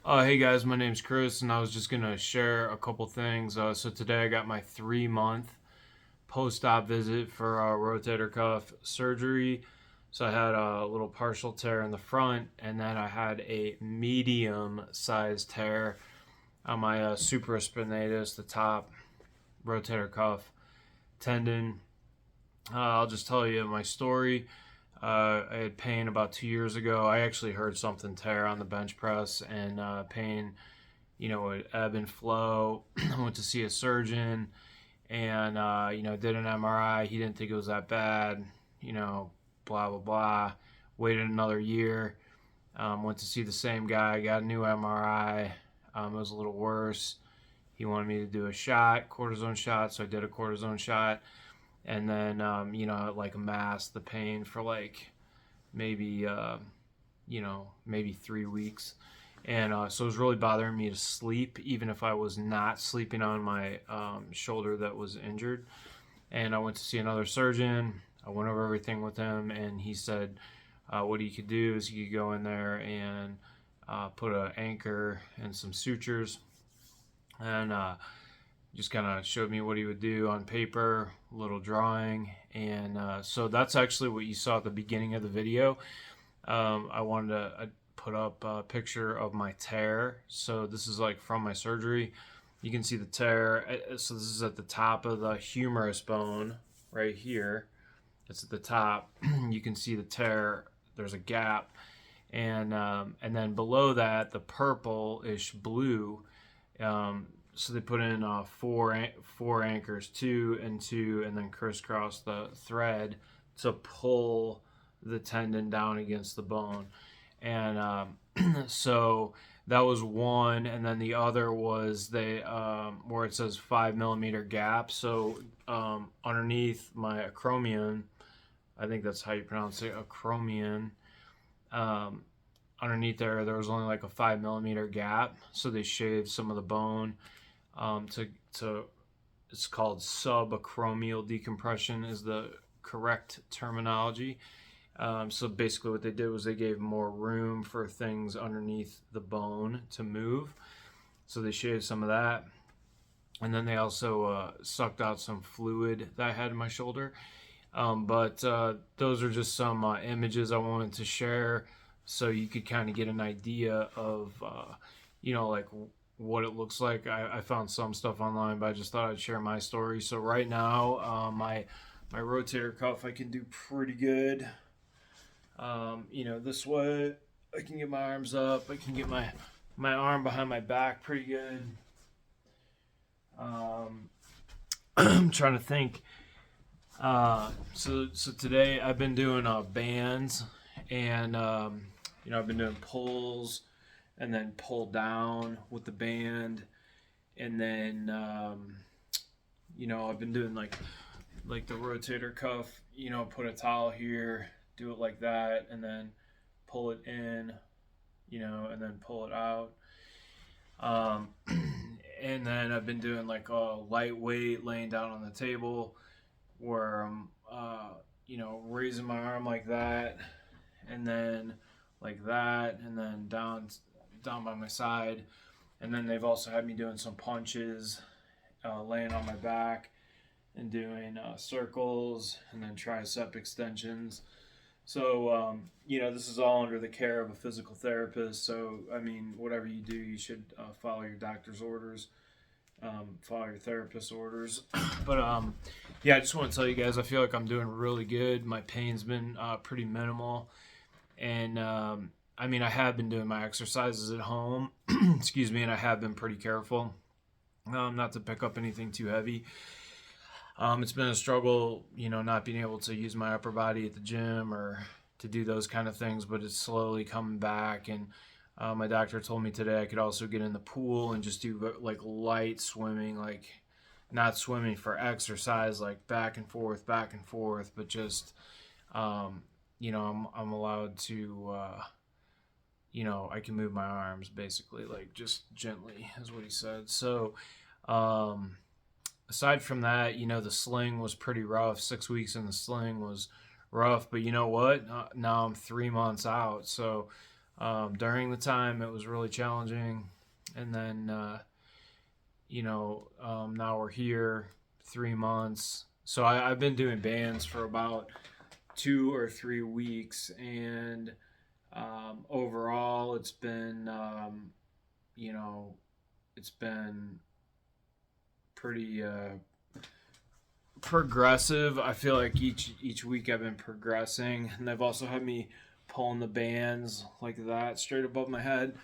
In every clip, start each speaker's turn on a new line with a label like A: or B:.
A: Hey guys, my name's Chris, and I was just gonna share a couple things. So today I got my 3 month post-op visit for rotator cuff surgery. So I had a little partial tear in the front, and then I had a medium-sized tear on my supraspinatus, the top rotator cuff tendon. I'll just tell you my story. I had pain about 2 years ago. I actually heard something tear on the bench press, and pain, would ebb and flow. I went to see a surgeon, and did an MRI. He didn't think it was that bad. Blah blah blah. Waited another year. Went to see the same guy. Got a new MRI. It was a little worse. He wanted me to do a shot, cortisone shot. So I did a cortisone shot, and then like masked the pain for like maybe maybe 3 weeks. And so it was really bothering me to sleep, even if I was not sleeping on my shoulder that was injured. And I went to see another surgeon. I went over everything with him, and he said what he could do is he could go in there and put an anchor and some sutures, and just kind of showed me what he would do on paper, a little drawing. And so that's actually what you saw at the beginning of the video. I wanted to put up a picture of my tear. So this is like from my surgery. You can see the tear. So this is at the top of the humerus bone right here. It's at the top. You can see the tear. There's a gap. And then below that, the purple-ish blue. So they put in four anchors, 2 and 2, and then crisscross the thread to pull the tendon down against the bone. And so that was one, and then the other was where it says 5 millimeter gap. So underneath my acromion, I think that's how you pronounce it, acromion. Underneath there was only like a 5 millimeter gap. So they shaved some of the bone. It's called subacromial decompression is the correct terminology. So basically what they did was they gave more room for things underneath the bone to move. So they shaved some of that. And then they also sucked out some fluid that I had in my shoulder. But those are just some images I wanted to share so you could kind of get an idea of, like what it looks like. I found some stuff online, but I just thought I'd share my story. So right now, my rotator cuff, I can do pretty good. This way, I can get my arms up. I can get my arm behind my back pretty good. I'm trying to think. So today I've been doing bands, and I've been doing pulls, and then pull down with the band, and then I've been doing like the rotator cuff. Put a towel here, do it like that, and then pull it in, and then pull it out. And then I've been doing like a lightweight laying down on the table, where I'm raising my arm like that, and then like that, and then down by my side. And then they've also had me doing some punches, laying on my back and doing circles, and then tricep extensions. So this is all under the care of a physical therapist. So I mean, whatever you do, you should follow your doctor's orders, follow your therapist's orders. But I just want to tell you guys, I feel like I'm doing really good. My pain's been pretty minimal, and I have been doing my exercises at home, excuse me, and I have been pretty careful not to pick up anything too heavy. It's been a struggle, not being able to use my upper body at the gym or to do those kind of things, but it's slowly coming back. And my doctor told me today I could also get in the pool and just do like light swimming, like not swimming for exercise, like back and forth, but just, I'm allowed to, I can move my arms basically, like just gently is what he said. So, aside from that, the sling was pretty rough. 6 weeks in the sling was rough, but you know what? Now I'm 3 months out. So, During the time, it was really challenging. And then, now we're here 3 months. So I've been doing bands for about 2 or 3 weeks. And overall, it's been pretty progressive. I feel like each week I've been progressing, and they've also had me pulling the bands like that straight above my head.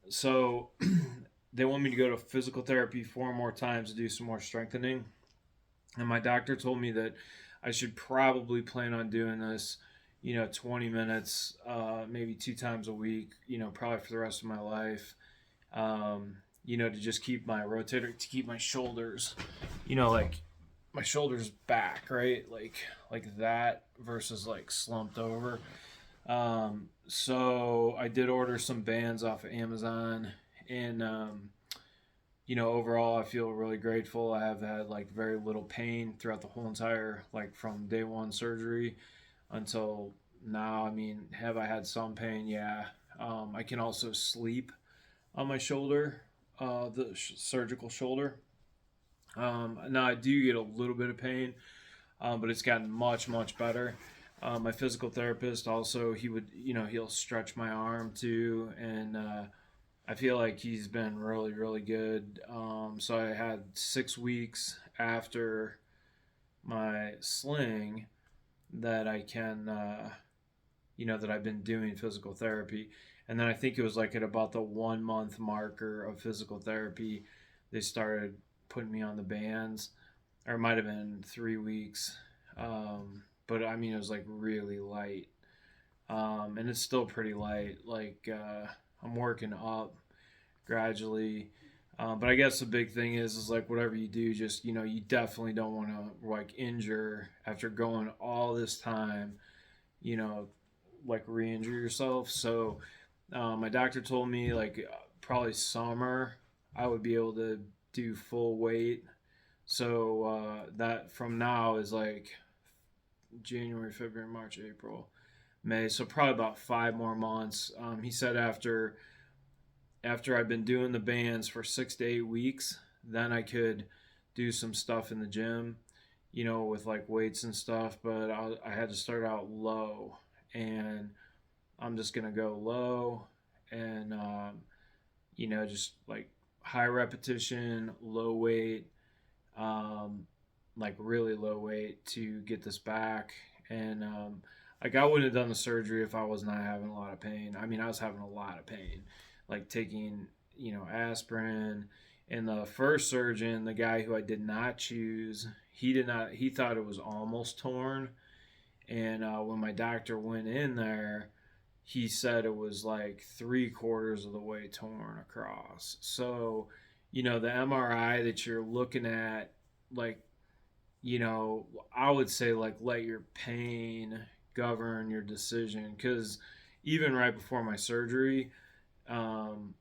A: So they want me to go to physical therapy 4 more times to do some more strengthening, and my doctor told me that I should probably plan on doing this, 20 minutes, maybe 2 times a week, probably for the rest of my life. To just keep my rotator, to keep my shoulders, like my shoulders back, right? Like that versus like slumped over. So I did order some bands off of Amazon, and overall I feel really grateful. I have had like very little pain throughout the whole entire, like from day one surgery until now. I mean, have I had some pain? Yeah. I can also sleep on my shoulder, the surgical shoulder. Now I do get a little bit of pain, but it's gotten much much better. My physical therapist also, he'll stretch my arm too, and I feel like he's been really really good. So I had 6 weeks after my sling that I can, that I've been doing physical therapy, and then I think it was like at about the 1 month marker of physical therapy, they started putting me on the bands, or it might have been 3 weeks. But I mean, it was like really light, and it's still pretty light. Like I'm working up gradually, but I guess the big thing is like whatever you do, just you definitely don't want to like injure after going all this time, you know, like re-injure yourself. So my doctor told me like probably summer I would be able to do full weight. So that from now is like January, February, March, April, May. So probably about 5 more months. He said after I've been doing the bands for 6 to 8 weeks, then I could do some stuff in the gym, with like weights and stuff. But I had to start out low, and I'm just gonna go low, and just like high repetition, low weight, like really low weight to get this back. And like I wouldn't have done the surgery if I was not having a lot of pain. I mean, I was having a lot of pain, like taking aspirin. And the first surgeon, the guy who I did not choose, he thought it was almost torn. And when my doctor went in there, he said it was like 3/4 of the way torn across. So, the MRI that you're looking at, like, I would say like let your pain govern your decision, because even right before my surgery, um,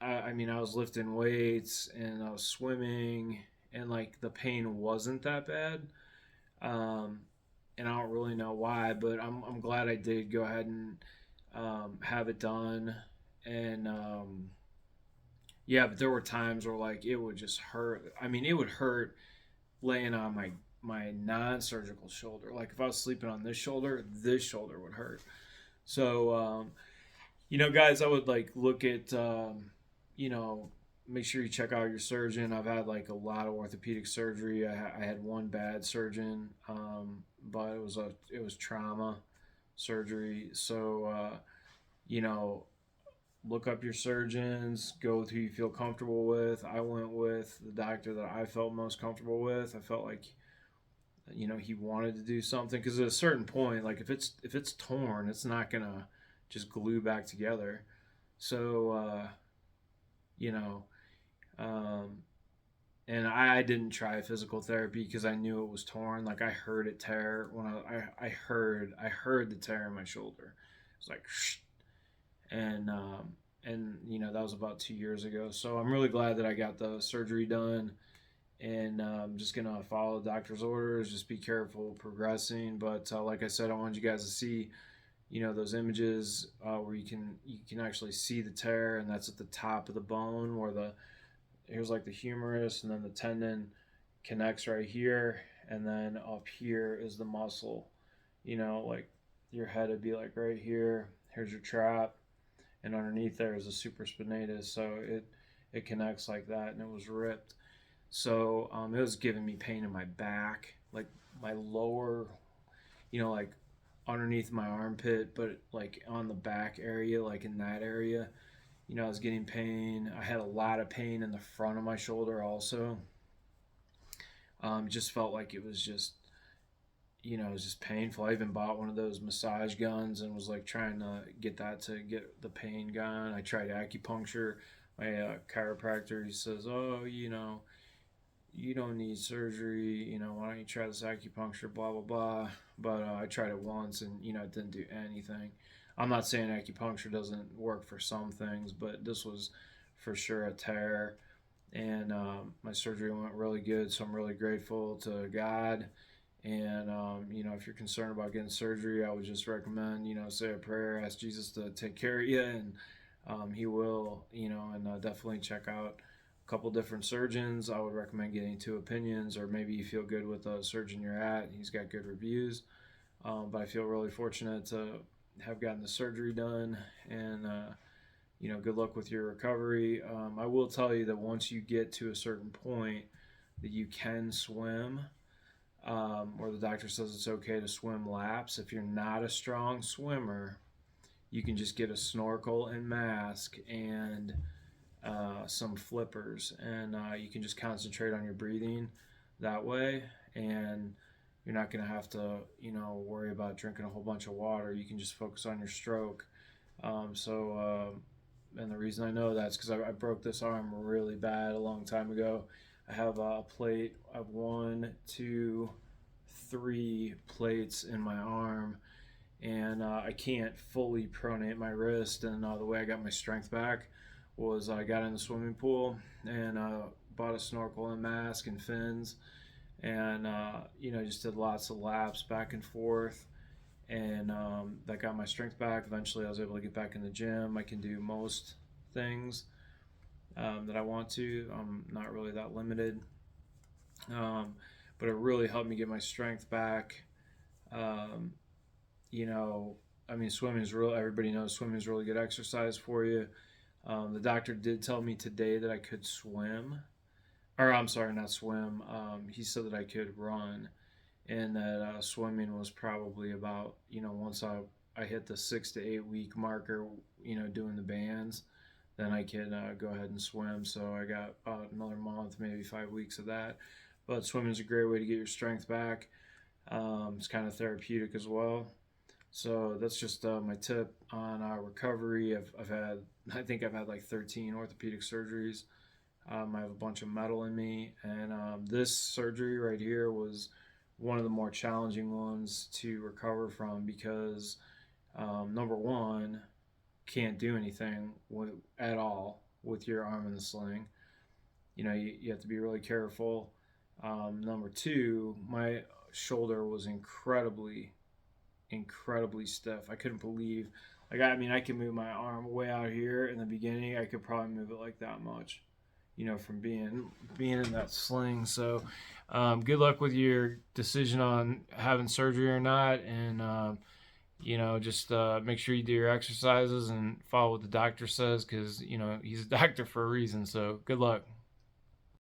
A: I mean, I was lifting weights and I was swimming, and like the pain wasn't that bad. Um, and I don't really know why, but I'm glad I did go ahead and have it done. And yeah, but there were times where like it would just hurt. I mean, it would hurt laying on my non-surgical shoulder. Like if I was sleeping on this shoulder would hurt. So guys, I would like look at you know make sure you check out your surgeon. I've had like a lot of orthopedic surgery. I had one bad surgeon, but it was trauma surgery. So you know look up your surgeons, go with who you feel comfortable with. I went with the doctor that I felt most comfortable with. I felt like he wanted to do something, because at a certain point, like if it's torn, it's not gonna just glue back together. So you know um, and I didn't try physical therapy because I knew it was torn. Like I heard it tear when I heard the tear in my shoulder. It's like shh, and that was about 2 years ago. So I'm really glad that I got the surgery done, and I'm just gonna follow the doctor's orders. Just be careful progressing. But like I said, I wanted you guys to see those images where you can actually see the tear, and that's at the top of the bone where here's like the humerus, and then the tendon connects right here, and then up here is the muscle. Like your head would be like right here. Here's your trap, and underneath there is a supraspinatus. So it connects like that, and it was ripped. So it was giving me pain in my back, like my lower, like underneath my armpit, but like on the back area, like in that area, I was getting pain. I had a lot of pain in the front of my shoulder also. Just felt like it was just, it was just painful. I even bought one of those massage guns and was like trying to get that to get the pain gone. I tried acupuncture. My chiropractor, he says, oh, you don't need surgery. Why don't you try this acupuncture, blah, blah, blah. But I tried it once and, it didn't do anything. I'm not saying acupuncture doesn't work for some things, but this was for sure a tear. And my surgery went really good, so I'm really grateful to God. And, if you're concerned about getting surgery, I would just recommend, say a prayer, ask Jesus to take care of you, and he will, and definitely check out a couple different surgeons. I would recommend getting 2 opinions, or maybe you feel good with the surgeon you're at. He's got good reviews. But I feel really fortunate to have gotten the surgery done, and, good luck with your recovery. I will tell you that once you get to a certain point that you can swim, or the doctor says it's okay to swim laps, if you're not a strong swimmer, you can just get a snorkel and mask and some flippers, and you can just concentrate on your breathing that way, and you're not going to have to worry about drinking a whole bunch of water. You can just focus on your stroke. And the reason I know that's because I broke this arm really bad a long time ago. I have a plate. I have 1, 2, 3 plates in my arm, and I can't fully pronate my wrist. And the way I got my strength back was I got in the swimming pool and bought a snorkel and mask and fins, and just did lots of laps back and forth, and that got my strength back. Eventually I was able to get back in the gym. I can do most things that I want to. I'm not really that limited, but it really helped me get my strength back. Swimming is real. Everybody knows swimming is really good exercise for you. The doctor did tell me today that I could swim, or I'm sorry, not swim. He said that I could run, and that swimming was probably about, once I hit the 6 to 8 week marker, doing the bands, then I could go ahead and swim. So I got about another month, maybe 5 weeks of that. But swimming is a great way to get your strength back. It's kind of therapeutic as well. So that's just my tip on recovery. I think I've had like 13 orthopedic surgeries. I have a bunch of metal in me, and this surgery right here was one of the more challenging ones to recover from, because number one, can't do anything at all with your arm in the sling. You have to be really careful. Number two, my shoulder was incredibly stiff. I couldn't believe, I could move my arm way out here in the beginning. I could probably move it like that much, from being in that sling. So good luck with your decision on having surgery or not, and just make sure you do your exercises and follow what the doctor says, because he's a doctor for a reason. So good luck.